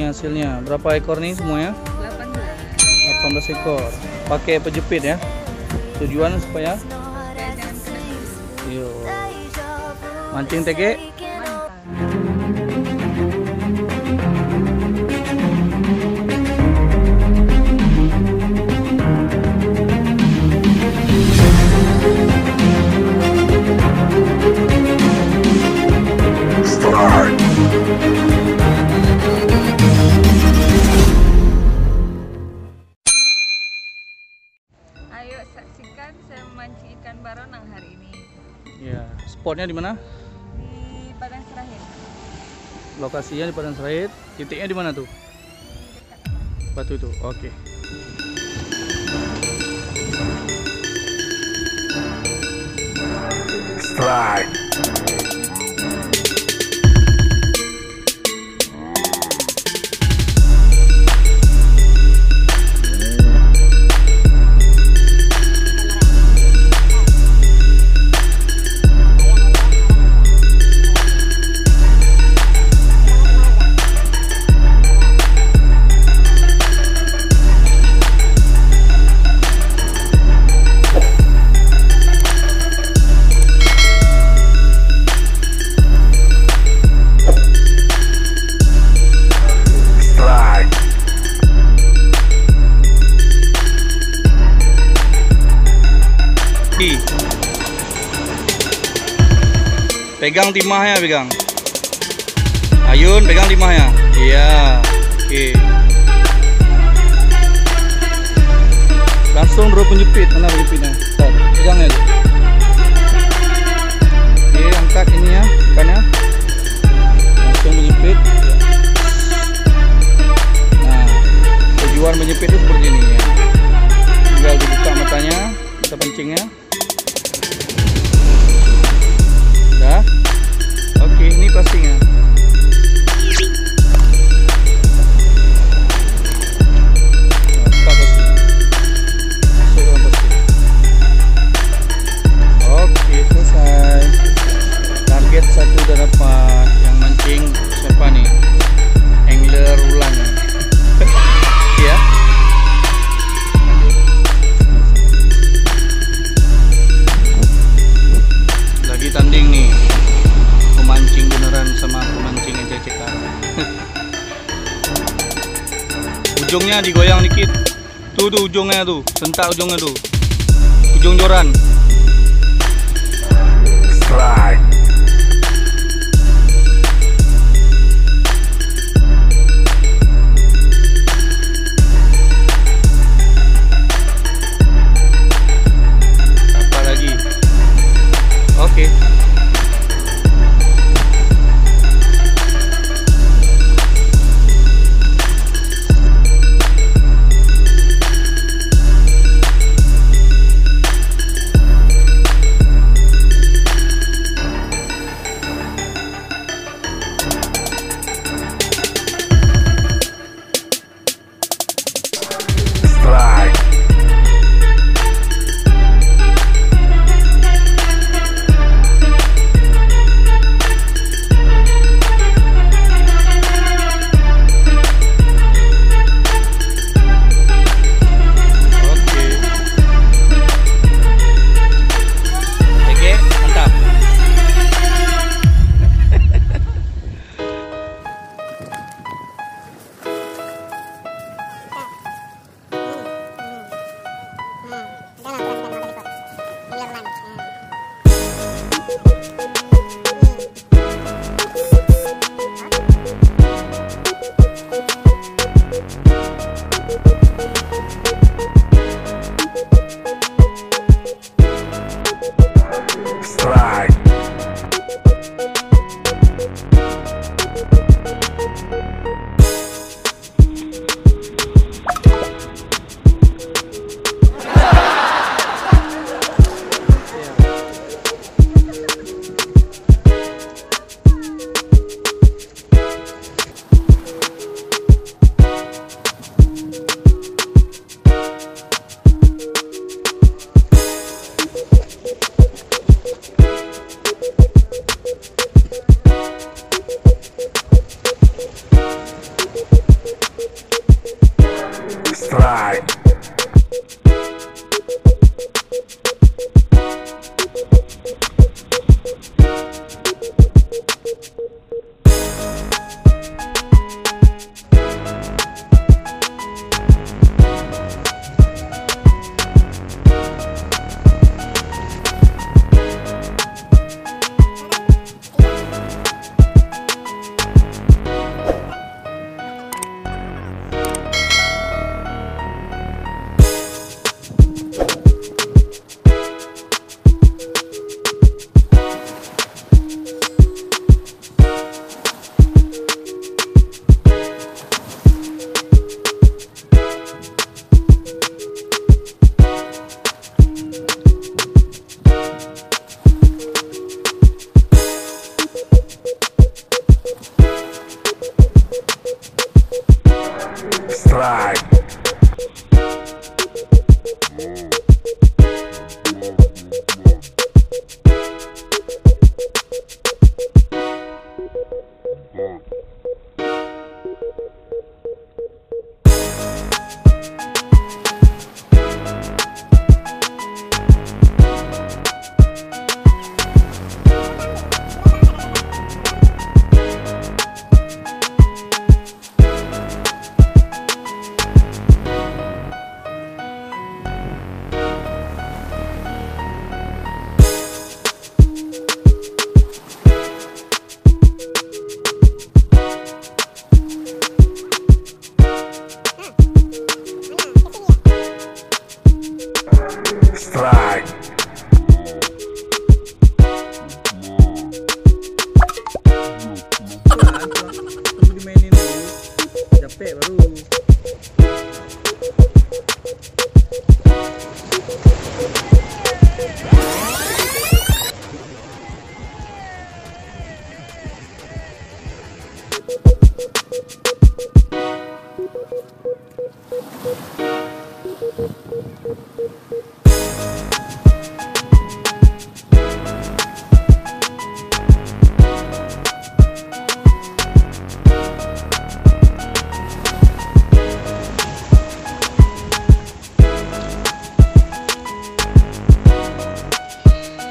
hasilnya. Berapa ekor nih semuanya? 18 ekor. Pakai pejepit ya. Tujuan supaya yuk. Mancing tege. Ayo saksikan saya memancing ikan baronang hari ini. Ya, spotnya di mana? Di Padang Serahit. Lokasinya di Padang Serahit. Titiknya di mana tuh? Di dekat Batu itu. Oke. Strike. Pegang timahnya, pegang. Ayun, pegang timahnya. Iya. Oke. Langsung bro penjepit. Mana penjepitnya? Start. Pegangnya aja. Oke, angkat ini ya, ikannya. Langsung menjepit. Nah, tujuan menjepit itu seperti ini ya. Tinggal dibuka matanya, kita pancingnya. Udah. Oke, ini plastiknya. Oke, selesai. Target satu udah dapat. Yang mancing siapa nih? Angler ulang. Ya. Lagi tanding nih. Pemancing beneran sama pemancing aja cekan. Ujungnya digoyang dikit. Tuh ujungnya tuh, sentak ujungnya tuh. Ujung joran. Strike. Apa lagi? Oke. Strike. Oke. Oke, mantap. Strike.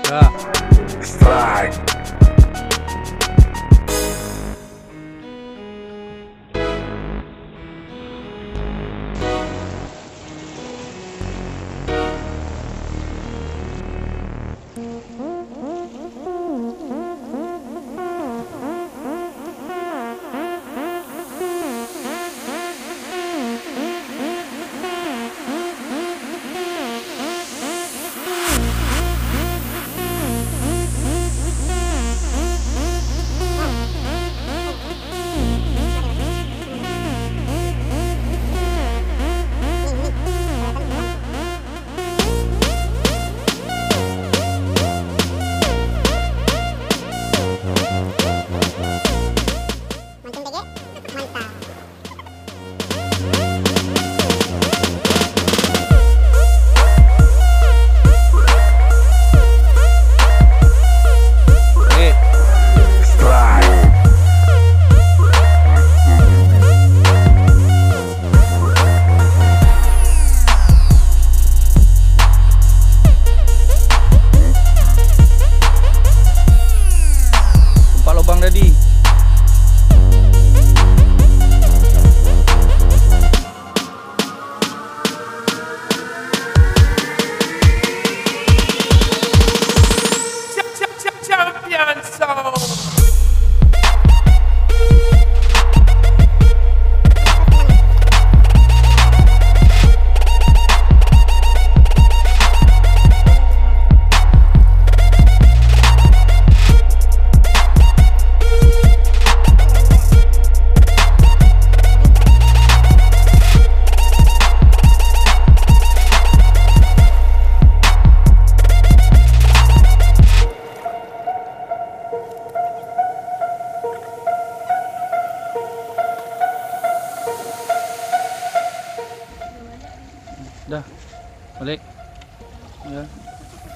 Dah. Strike. Lubang tadi. Champion soul. Dah, balik. Ya,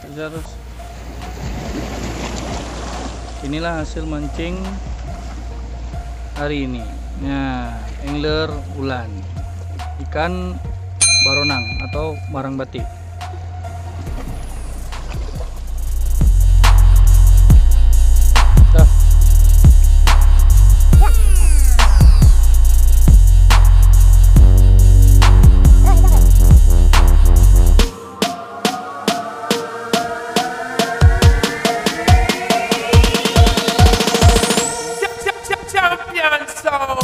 kerja terus. Inilah hasil mancing hari ini. Nah, angler ulan, ikan baronang atau barang batik. Dah. Champion soul.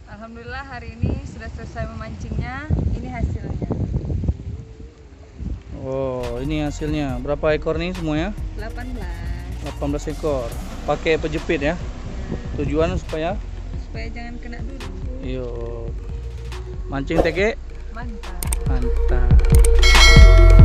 Alhamdulillah hari ini sudah selesai memancingnya. Ini hasilnya. Oh, ini hasilnya. Berapa ekor nih semuanya? 18. 18 ekor. Pakai pejepit ya. Tujuan supaya Supaya jangan kena dulu. yuk mancing teke Mantap. mantap.